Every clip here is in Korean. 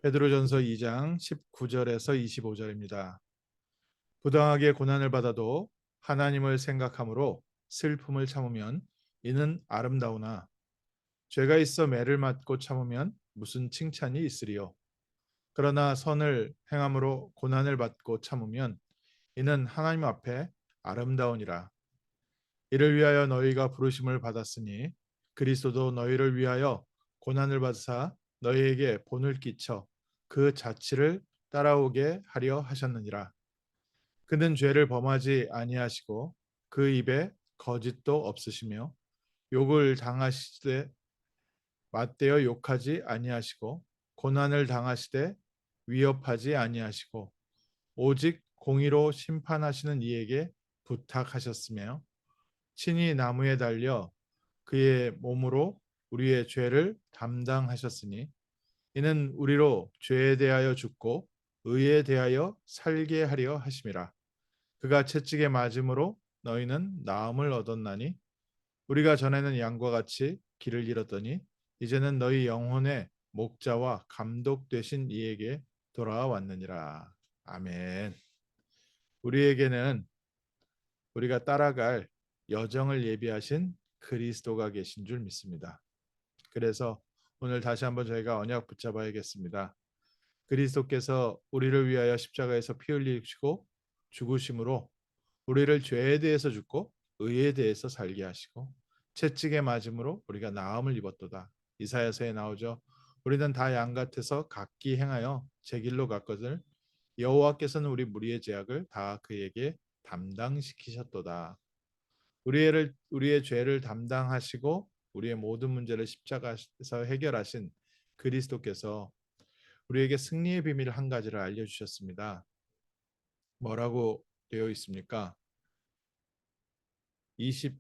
베드로전서 2장 19절에서 25절입니다. 부당하게 고난을 받아도 하나님을 생각함으로 슬픔을 참으면 이는 아름다우나 죄가 있어 매를 맞고 참으면 무슨 칭찬이 있으리요. 그러나 선을 행함으로 고난을 받고 참으면 이는 하나님 앞에 아름다우니라. 이를 위하여 너희가 부르심을 받았으니 그리스도도 너희를 위하여 고난을 받으사 너희에게 본을 끼쳐 그 자취를 따라오게 하려 하셨느니라. 그는 죄를 범하지 아니하시고 그 입에 거짓도 없으시며 욕을 당하시되 맞대어 욕하지 아니하시고 고난을 당하시되 위협하지 아니하시고 오직 공의로 심판하시는 이에게 부탁하셨으며 친히 나무에 달려 그의 몸으로 우리의 죄를 담당하셨으니 이는 우리로 죄에 대하여 죽고 의에 대하여 살게 하려 하심이라. 그가 채찍에 맞음으로 너희는 나음을 얻었나니 우리가 전에는 양과 같이 길을 잃었더니 이제는 너희 영혼의 목자와 감독 되신 이에게 돌아왔느니라. 아멘. 우리에게는 우리가 따라갈 여정을 예비하신 그리스도가 계신 줄 믿습니다. 그래서 오늘 다시 한번 저희가 언약 붙잡아야겠습니다. 그리스도께서 우리를 위하여 십자가에서 피 흘리시고 죽으심으로 우리를 죄에 대해서 죽고 의에 대해서 살게 하시고 채찍에 맞음으로 우리가 나음을 입었도다. 이사야서에 나오죠. 우리는 다 양 같아서 각기 행하여 제 길로 갔거늘 여호와께서는 우리 무리의 죄악을 다 그에게 담당시키셨도다. 우리의 죄를 담당하시고 우리의 모든 문제를 십자가에서 해결하신 그리스도께서 우리에게 승리의 비밀 한 가지를 알려주셨습니다. 뭐라고 되어 있습니까? 20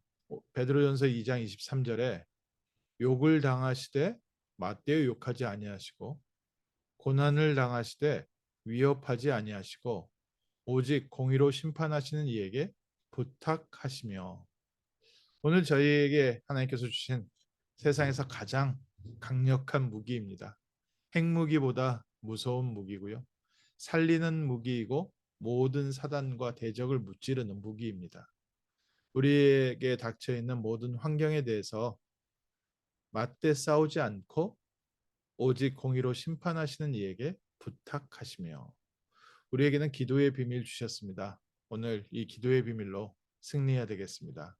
베드로전서 2장 23절에 욕을 당하시되 맞대어 욕하지 아니하시고 고난을 당하시되 위협하지 아니하시고 오직 공의로 심판하시는 이에게 부탁하시며 오늘 저희에게 하나님께서 주신 세상에서 가장 강력한 무기입니다. 핵무기보다 무서운 무기고요. 살리는 무기이고 모든 사단과 대적을 무찌르는 무기입니다. 우리에게 닥쳐 있는 모든 환경에 대해서 맞대 싸우지 않고 오직 공의로 심판하시는 이에게 부탁하시며 우리에게는 기도의 비밀 주셨습니다. 오늘 이 기도의 비밀로 승리해야 되겠습니다.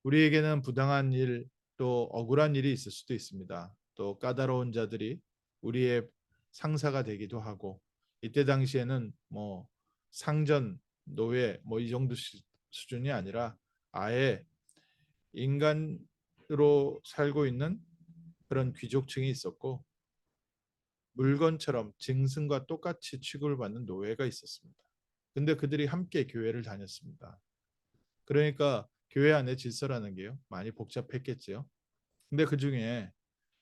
우리에게는 부당한 일, 또 억울한 일이 있을 수도 있습니다. 또 까다로운 자들이 우리의 상사가 되기도 하고 이때 당시에는 뭐 상전, 노예 뭐 이 정도 수준이 아니라 아예 인간으로 살고 있는 그런 귀족층이 있었고 물건처럼 짐승과 똑같이 취급을 받는 노예가 있었습니다. 근데 그들이 함께 교회를 다녔습니다. 그러니까 교회 안에 질서라는 게요. 많이 복잡했겠지요. 근데 그 중에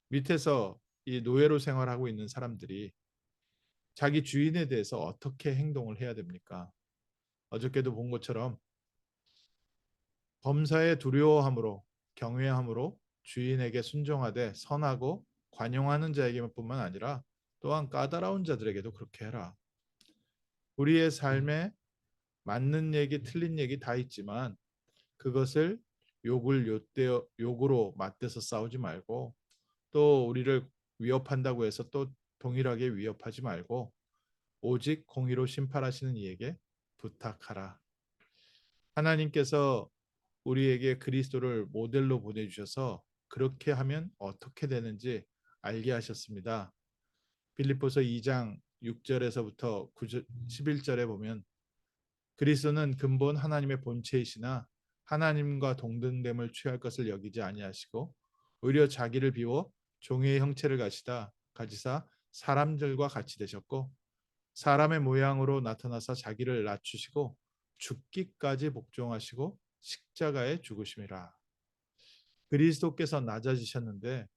밑에서 이 노예로 생활하고 있는 사람들이 자기 주인에 대해서 어떻게 행동을 해야 됩니까? 어저께도 본 것처럼 범사에 두려워함으로 경외함으로 주인에게 순종하되 선하고 관용하는 자에게뿐만 아니라 또한 까다로운 자들에게도 그렇게 해라. 우리의 삶에 맞는 얘기, 틀린 얘기 다 있지만 그것을 욕으로 맞대서 싸우지 말고 또 우리를 위협한다고 해서 또 동일하게 위협하지 말고 오직 공의로 심판하시는 이에게 부탁하라. 하나님께서 우리에게 그리스도를 모델로 보내주셔서 그렇게 하면 어떻게 되는지 알게 하셨습니다. 빌립보서 2장 6절에서부터 11절에 보면 그리스도는 근본 하나님의 본체이시나 하나님과 동등됨을 취할 것을 여기지 아니하시고 오히려 자기를 비워 종의 형체를 가지사 사람들과 같이 되셨고 사람의 모양으로 나타나사 자기를 낮추시고 죽기까지 복종하시고 십자가에 죽으심이라. 그리스도께서 낮아지셨는데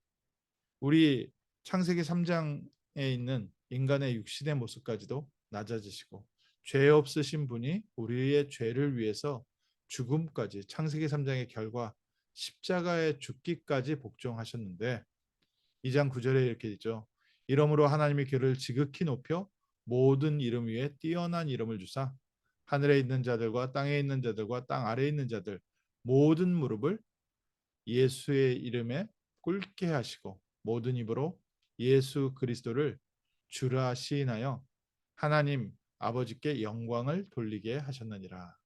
우리 창세기 3장에 있는 인간의 육신의 모습까지도 낮아지시고 죄 없으신 분이 우리의 죄를 위해서 죽음까지 창세기 3장의 결과 십자가에 죽기까지 복종하셨는데 2장 9절에 이렇게 있죠. 이러므로 하나님이 그를 지극히 높여 모든 이름 위에 뛰어난 이름을 주사 하늘에 있는 자들과 땅에 있는 자들과 땅 아래에 있는 자들 모든 무릎을 예수의 이름에 꿇게 하시고 모든 입으로 예수 그리스도를 주라 시인하여 하나님 아버지께 영광을 돌리게 하셨느니라.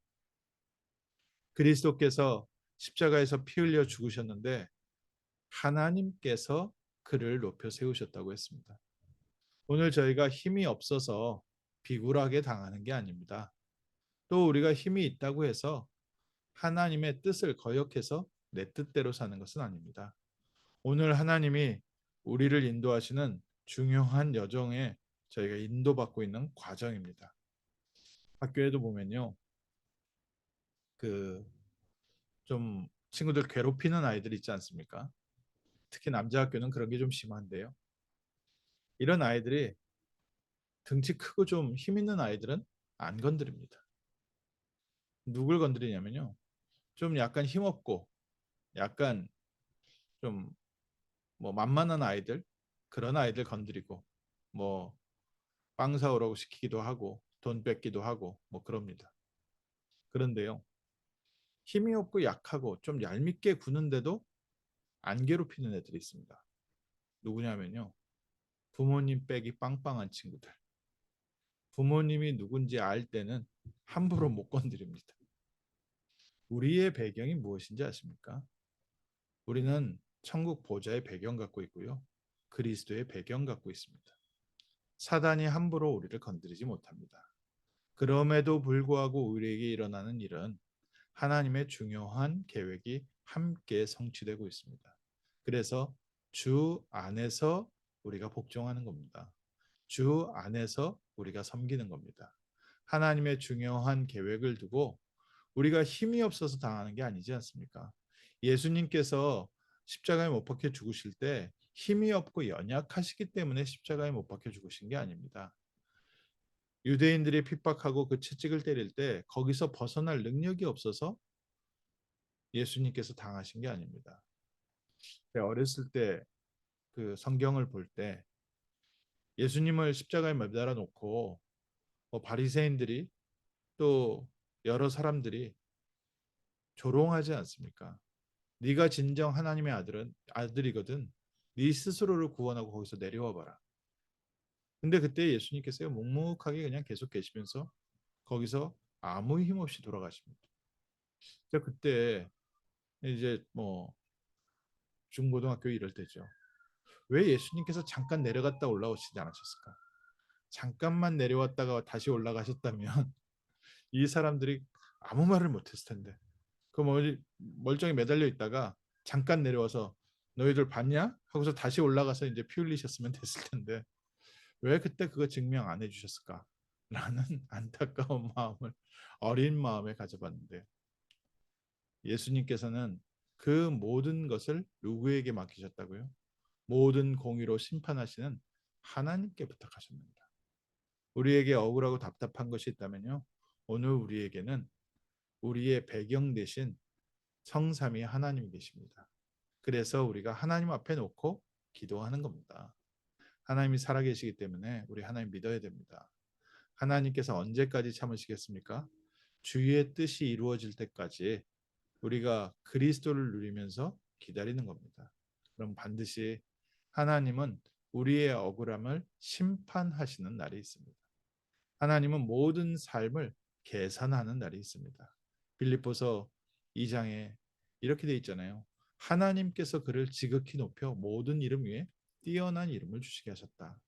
그리스도께서 십자가에서 피 흘려 죽으셨는데 하나님께서 그를 높여 세우셨다고 했습니다. 오늘 저희가 힘이 없어서 비굴하게 당하는 게 아닙니다. 또 우리가 힘이 있다고 해서 하나님의 뜻을 거역해서 내 뜻대로 사는 것은 아닙니다. 오늘 하나님이 우리를 인도하시는 중요한 여정에 저희가 인도받고 있는 과정입니다. 학교에도 보면요. 그 좀 친구들 괴롭히는 아이들 있지 않습니까? 특히 남자 학교는 그런 게 좀 심한데요. 이런 아이들이 등치 크고 좀 힘 있는 아이들은 안 건드립니다. 누굴 건드리냐면요. 좀 약간 힘없고 약간 좀 뭐 만만한 아이들 그런 아이들 건드리고 뭐 빵 사오라고 시키기도 하고 돈 뺏기도 하고 뭐 그럽니다. 그런데요. 힘이 없고 약하고 좀 얄밉게 구는데도 안 괴롭히는 애들이 있습니다. 누구냐면요. 부모님 빼기 빵빵한 친구들. 부모님이 누군지 알 때는 함부로 못 건드립니다. 우리의 배경이 무엇인지 아십니까? 우리는 천국 보좌의 배경 갖고 있고요. 그리스도의 배경 갖고 있습니다. 사단이 함부로 우리를 건드리지 못합니다. 그럼에도 불구하고 우리에게 일어나는 일은 하나님의 중요한 계획이 함께 성취되고 있습니다. 그래서 주 안에서 우리가 복종하는 겁니다. 주 안에서 우리가 섬기는 겁니다. 하나님의 중요한 계획을 두고 우리가 힘이 없어서 당하는 게 아니지 않습니까? 예수님께서 십자가에 못 박혀 죽으실 때 힘이 없고 연약하시기 때문에 십자가에 못 박혀 죽으신 게 아닙니다. 유대인들이 핍박하고 그 채찍을 때릴 때 거기서 벗어날 능력이 없어서 예수님께서 당하신 게 아닙니다. 어렸을 때 그 성경을 볼 때 예수님을 십자가에 매달아 놓고 바리새인들이 또 여러 사람들이 조롱하지 않습니까? 네가 진정 하나님의 아들이거든. 네 스스로를 구원하고 거기서 내려와 봐라. 근데 그때 예수님께서 묵묵하게 그냥 계속 계시면서 거기서 아무 힘 없이 돌아가십니다. 그때 이제 뭐 중고등학교 이럴 때죠. 왜 예수님께서 잠깐 내려갔다 올라오시지 않으셨을까? 잠깐만 내려왔다가 다시 올라가셨다면 이 사람들이 아무 말을 못했을 텐데. 그 멀쩡히 매달려 있다가 잠깐 내려와서 너희들 봤냐? 하고서 다시 올라가서 이제 피 흘리셨으면 됐을 텐데 왜 그때 그거 증명 안 해주셨을까? 라는 안타까운 마음을 어린 마음에 가져봤는데 예수님께서는 그 모든 것을 누구에게 맡기셨다고요? 모든 공의로 심판하시는 하나님께 부탁하셨습니다. 우리에게 억울하고 답답한 것이 있다면요. 오늘 우리에게는 우리의 배경 대신 성삼위 하나님이 계십니다. 그래서 우리가 하나님 앞에 놓고 기도하는 겁니다. 하나님이 살아계시기 때문에 우리 하나님 믿어야 됩니다. 하나님께서 언제까지 참으시겠습니까? 주의 뜻이 이루어질 때까지 우리가 그리스도를 누리면서 기다리는 겁니다. 그럼 반드시 하나님은 우리의 억울함을 심판하시는 날이 있습니다. 하나님은 모든 삶을 계산하는 날이 있습니다. 빌립보서 2장에 이렇게 돼 있잖아요. 하나님께서 그를 지극히 높여 모든 이름 위에 뛰어난 이름을 주시게 하셨다.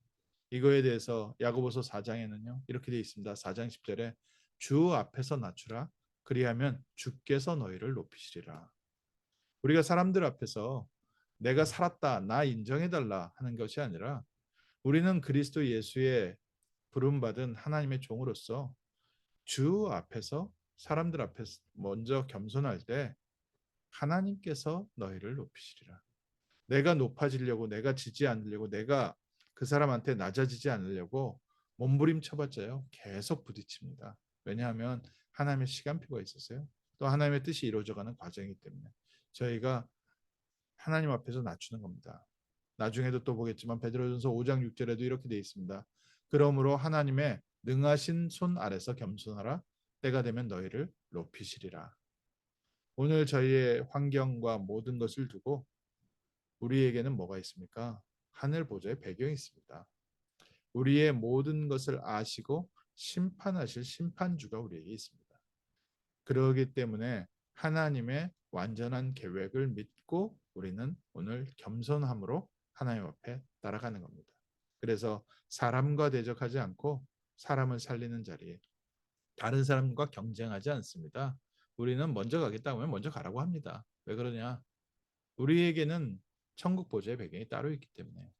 이거에 대해서 야고보서 4장에는요. 이렇게 돼 있습니다. 4장 10절에 주 앞에서 낮추라 그리하면 주께서 너희를 높이시리라. 우리가 사람들 앞에서 내가 살았다, 나 인정해달라 하는 것이 아니라 우리는 그리스도 예수의 부름받은 하나님의 종으로서 주 앞에서 사람들 앞에서 먼저 겸손할 때 하나님께서 너희를 높이시리라. 내가 높아지려고 내가 지지 않으려고 내가 그 사람한테 낮아지지 않으려고 몸부림쳐봤자요. 계속 부딪힙니다. 왜냐하면 하나님의 시간표가 있었어요. 또 하나님의 뜻이 이루어져가는 과정이기 때문에 저희가 하나님 앞에서 낮추는 겁니다. 나중에도 또 보겠지만 베드로전서 5장 6절에도 이렇게 되어 있습니다. 그러므로 하나님의 능하신 손 아래서 겸손하라. 때가 되면 너희를 높이시리라. 오늘 저희의 환경과 모든 것을 두고 우리에게는 뭐가 있습니까? 하늘 보좌의 배경이 있습니다. 우리의 모든 것을 아시고 심판하실 심판주가 우리에게 있습니다. 그러기 때문에 하나님의 완전한 계획을 믿고 우리는 오늘 겸손함으로 하나님 앞에 따라가는 겁니다. 그래서 사람과 대적하지 않고 사람을 살리는 자리에 다른 사람과 경쟁하지 않습니다. 우리는 먼저 가겠다고 하면 먼저 가라고 합니다. 왜 그러냐? 우리에게는 천국 보좌의 배경이 따로 있기 때문에.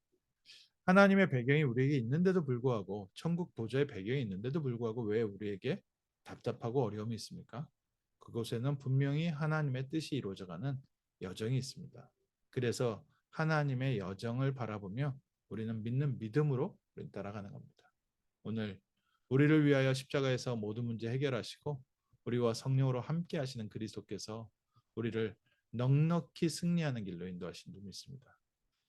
하나님의 배경이 우리에게 있는데도 불구하고 천국 보좌의 배경이 있는데도 불구하고 왜 우리에게 답답하고 어려움이 있습니까? 그곳에는 분명히 하나님의 뜻이 이루어져가는 여정이 있습니다. 그래서 하나님의 여정을 바라보며 우리는 믿는 믿음으로 우리는 따라가는 겁니다. 오늘 우리를 위하여 십자가에서 모든 문제 해결하시고 우리와 성령으로 함께 하시는 그리스도께서 우리를 넉넉히 승리하는 길로 인도하신 줄 믿습니다.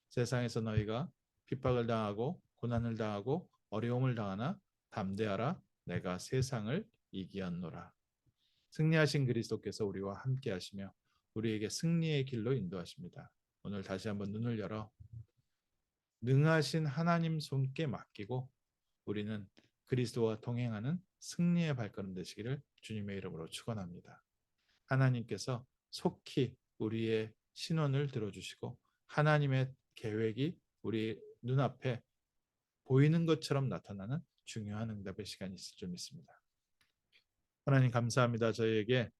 세상에서 너희가 핍박을 당하고 고난을 당하고 어려움을 당하나 담대하라. 내가 세상을 이기었노라. 승리하신 그리스도께서 우리와 함께 하시며 우리에게 승리의 길로 인도하십니다. 오늘 다시 한번 눈을 열어 능하신 하나님 손께 맡기고 우리는 그리스도와 동행하는 승리의 발걸음 되시기를 주님의 이름으로 축원합니다. 하나님께서 속히 우리의 신원을 들어주시고 하나님의 계획이 우리 눈앞에 보이는 것처럼 나타나는 중요한 응답의 시간이 있을 줄 믿습니다. 하나님 감사합니다. 저희에게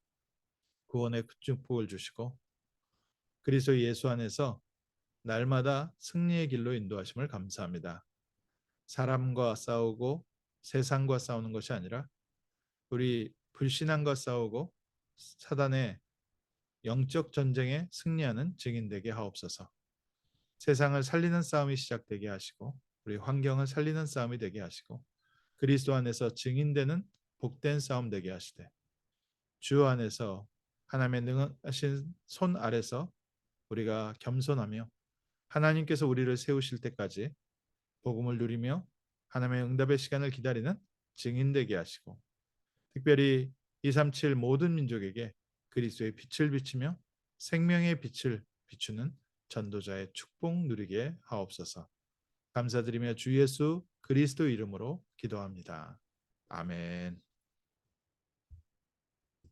구원의 축복을 주시고 그리스도 예수 안에서 날마다 승리의 길로 인도하심을 감사합니다. 사람과 싸우고 세상과 싸우는 것이 아니라 우리 불신앙과 싸우고 사단의 영적 전쟁에 승리하는 증인 되게 하옵소서. 세상을 살리는 싸움이 시작되게 하시고 우리 환경을 살리는 싸움이 되게 하시고 그리스도 안에서 증인되는 복된 싸움 되게 하시되 주 안에서 하나님의 능하신 손 아래서 우리가 겸손하며 하나님께서 우리를 세우실 때까지 복음을 누리며 하나님의 응답의 시간을 기다리는 증인되게 하시고 특별히 237 모든 민족에게 그리스도의 빛을 비추며 생명의 빛을 비추는 전도자의 축복 누리게 하옵소서. 감사드리며 주 예수 그리스도 이름으로 기도합니다. 아멘.